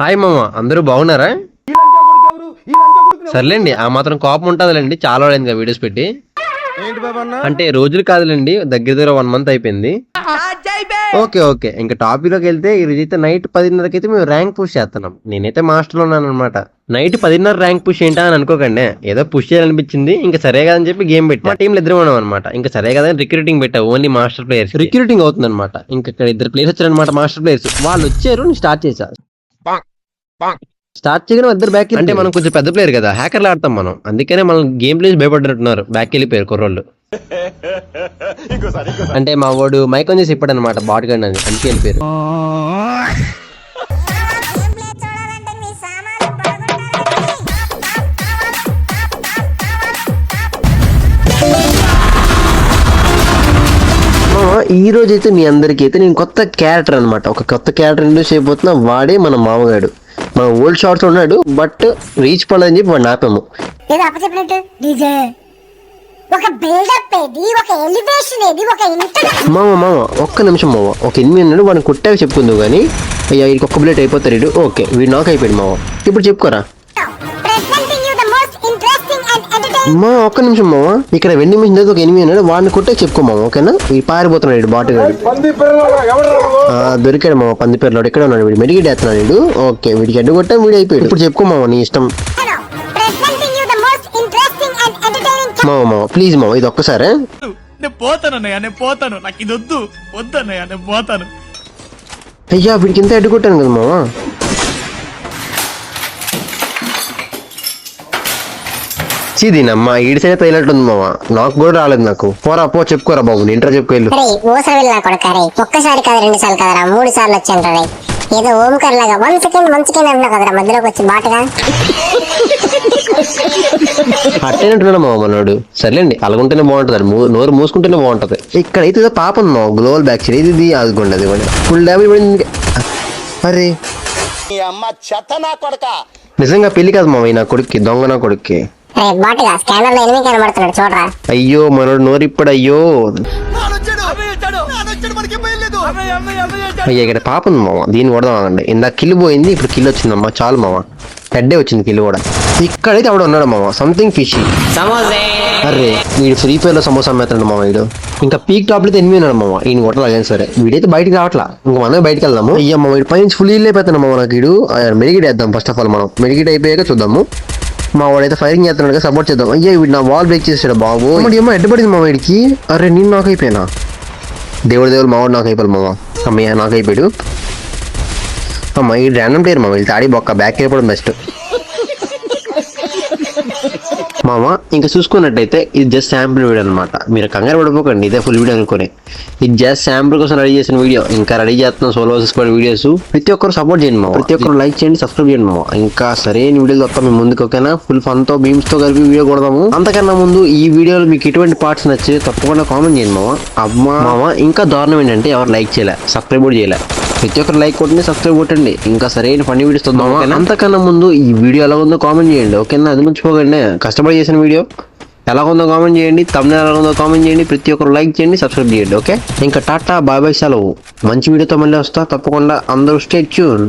Hi మామ, అందరూ బాగున్నారా? సర్లేండి, ఆ మాత్రం కోపం ఉంటుందిలేండి. చాలా రోజులైంది వీడియోస్ పెట్టి. అంటే రోజులు కాదులేండి, దగ్గర దగ్గర 1 మంత్ అయిపోయింది. ఓకే ఓకే, ఇంకా టాపిక్ లోకి వెళ్తే ఈ రోజు అయితే నైట్ 10:30కి అయితే మేము ర్యాంక్ పుష్ చేస్తున్నాం. నేనైతే మాస్టర్ లో ఉన్నాను అనమాట. నైట్ 10:30 ర్యాంక్ పుష్ ఏంటా అని అనుకోకండి, ఏదో పుష్ చేయాలనిపించింది. ఇంకా సరే కదని చెప్పి గేమ్ పెట్టి మా టీంలో ఇద్దరు ఉన్నాం అనమాట. ఇంకా సరే కదా రిక్రూటింగ్ పెట్టా, ఓన్లీ మాస్టర్ ప్లేయర్స్ రిక్రూటింగ్ అవుతుంది అనమాట. ఇంకా ఇక్కడ 2 ప్లేయర్స్ వచ్చారనమాట, మాస్టర్ ప్లేయర్స్. వాళ్ళు వచ్చారు, నేను స్టార్ట్ చేశా. స్టార్ట్ చేయడం 2 బ్యాక్ అంటే మనం కొంచెం పెద్ద ప్లేయర్ కదా, హ్యాకర్లు ఆడతాం మనం. అందుకనే మనం గేమ్ ప్లేస్ భయపడ్డట్టున్నారు, బ్యాక్ వెళ్ళిపోయారు కుర్రోళ్ళు. అంటే మా వాడు మైక్ చేసి ఇప్పాడు అనమాట, బాట్ గండి అని, అందుకే వెళ్ళిపోయారు. ఈ రోజు అయితే మీ అందరికీ అయితే నేను కొత్త క్యారెక్టర్ అనమాట, ఒక కొత్త క్యారెక్టర్ ఇంట్రడ్యూస్ అయిపోతున్నా. వాడే మన మామగాడు. మన ఓల్డ్ షార్ట్స్ ఉన్నాడు, బట్ రీచ్ పడదని చెప్పి వాడిని ఆపాము. మామ ఒక్క నిమిషం మామ, ఒక ఎనిమిది ఉన్నాడు, వాడిని కొట్టాక చెప్పుకుందావు కానీ. అయ్యా వీడికి ఒక్క బుల్లెట్ అయిపోతారు వీడు. ఓకే, వీడు నాకు అయిపోయాడు మామ. ఇప్పుడు చెప్పుకోరా మా, ఒక్క నిమిషం మామ. ఇక్కడ వెండి మిషన్ దగ్గర ఒక ఎనిమిది ఉన్నాడు, వాడిని కొట్టాక చెప్పుకోమామ. ఓకేనా? వీడు పారిపోతున్నాడు బాటు గాడు. దొరికాడు మామ, పందిపేరులో ఇక్కడ ఉన్నాడు వీడు, మెడికేట్ వేస్తున్నాడు వీడు. ఓకే, వీడికి అడ్డు కొట్టా, వీడు అయిపోయాడు. ఇప్పుడు చెప్పుకోమామ, నీ ఇష్టం మామ. ప్లీజ్ మామ, ఇది ఒక్కసారి. అయ్యా వీడికి ఇంత అడ్డు కొట్టాను కదా మామ. చీదీనమ్మా, ఈడి సైడ్ తగినట్టుంది మామ. నాకు కూడా రాలేదు. నాకు పోరా పో, చెప్పుకోరా బాబు, నీ ఇంటర్ చెప్పుకోలేదు. ఒక్కసారి కదా 2 సార్లు కదరా 3 సార్లు వచ్చాను రా. ఏదో ఓంకర్ లాగా 1 సెకండ్ అంటున్నా కదరా, మధ్యలోకి వచ్చి బాటగా అట్టేనట్టున్నాడు మామ మనోడు. సర్లేండి, అలాగుంటేనే బాగుంటది, నోరు మూసుకుంటేనే బాగుంటది. ఇక్కడైతే పాప ఉంది మామ, గ్లోబల్ బ్యాక్ సైడ్. ఇది అదిగోండి, అది కూడా ఫుల్ డ్యామేజ్ పడింది. అరే నిజంగా పెళ్లి కాదు మామ, నా కొడుక్కి, దొంగ నా కొడుక్కి. అయ్యో మనోడు నోరిప్పుడు. అయ్యో అయ్యా, ఇక్కడ పాప ఉంది మామ, దీన్ని కొడదామండి. ఇందాక కిల్లు పోయింది, ఇప్పుడు కిల్లు వచ్చిందమ్మా. చాలు మామ, హెడ్డే వచ్చింది కిల్లు కూడా. ఇక్కడైతే ఆవిడ ఉన్నాడు మామ, సంథింగ్ ఫిష్. అరే వీడు ఫ్రీ ఫైర్ లో సమోసా అమ్మేస్తాడు మామ వీడు. ఇంకా పీక్ టాప్ అయితే 8 ఉన్నాడు మామ. ఈయన కొట్టాలి సరే, వీడైతే బయటకు రావట్లా. ఇంకా మనం బయటకు వెళ్దాము. అయ్యమ్మ వీడు పైనుంచి ఫుల్ ఇల్లు అయిపోతాడు మామ. నాకు వీడు మెడికేట్ వేద్దాం ఫస్ట్ ఆఫ్ ఆల్. మనం మెడికేట్ అయిపోయాక చూద్దాము. మా వాడైతే ఫైరింగ్ చేస్తున్నాడు, సపోర్ట్ చేద్దాం. అయ్యా వీడు నా వాల్ బ్రేక్ చేసాడు బాబు. ఏమో అడ్డుపడింది మా వీడికి. అరే నేను నాకు అయిపోయినా, దేవుడు మా వాడు నాకు అయిపోయాడు మామ. అమ్మయ్య నాకు అయిపోయాడు. అమ్మ ఈ ర్యాండమ్ ప్లేయర్ మామ, వీళ్ళు తాడి బొక్క, బ్యాక్ అయిపోవడం బెస్ట్ మామ. ఇంకా చూసుకున్నట్టయితే ఇది జస్ట్ శాంపుల్ వీడియో అనమాట. మీరు కంగారు పడిపోకండి, ఇదే ఫుల్ వీడియో అనుకోని. ఇది జస్ట్ శాంపుల్ కోసం రెడీ చేసిన వీడియో. ఇంకా రెడీ చేస్తున్నాం సోలో స్క్వాడ్ వీడియోస్. ప్రతి ఒక్కరు సపోర్ట్ చేయండి మామ, ప్రతి ఒక్కరు లైక్ చేయండి, సబ్స్క్రైబ్ చేయండి మామ. ఇంకా సరైన వీడియోలు వస్తాం మేము ముందుకు. ఓకేనా? ఫుల్ ఫన్ తో బీమ్స్ తో కలిపి వీడియో కొడదాము. అంతకన్నా ముందు ఈ వీడియోలో మీకు ఎటువంటి పార్ట్స్ నచ్చి తప్పకుండా కామెంట్ చేయండి మామ. అమ్మా మామ, ఇంకా దారుణం ఏంటంటే ఎవరు లైక్ చేయలే, సబ్స్క్రైబ్ కూడా చేయలే. ప్రతి ఒక్కరు లైక్ కొట్టండి, సబ్స్క్రైబ్ కొట్టండి. ఇంకా సరైన ఫన్నీ వీడియోస్ వద్దాం. అంతకన్నా ముందు ఈ వీడియో ఎలా ఉందో కామెంట్ చేయండి. ఓకేనా? అది మర్చిపోకండి. కష్టపడి చేసిన వీడియో ఎలా ఉందో కామెంట్ చేయండి, తమ్నెయిల్ ఎలా ఉందో కామెంట్ చేయండి. ప్రతి ఒక్కరు లైక్ చేయండి, సబ్స్క్రైబ్ చేయండి. ఓకే, ఇంకా టాటా బాయ్ బాయ్, సెలవు. మంచి వీడియోతో మళ్ళీ వస్తా తప్పకుండా. అందరూ స్టే ట్యూన్.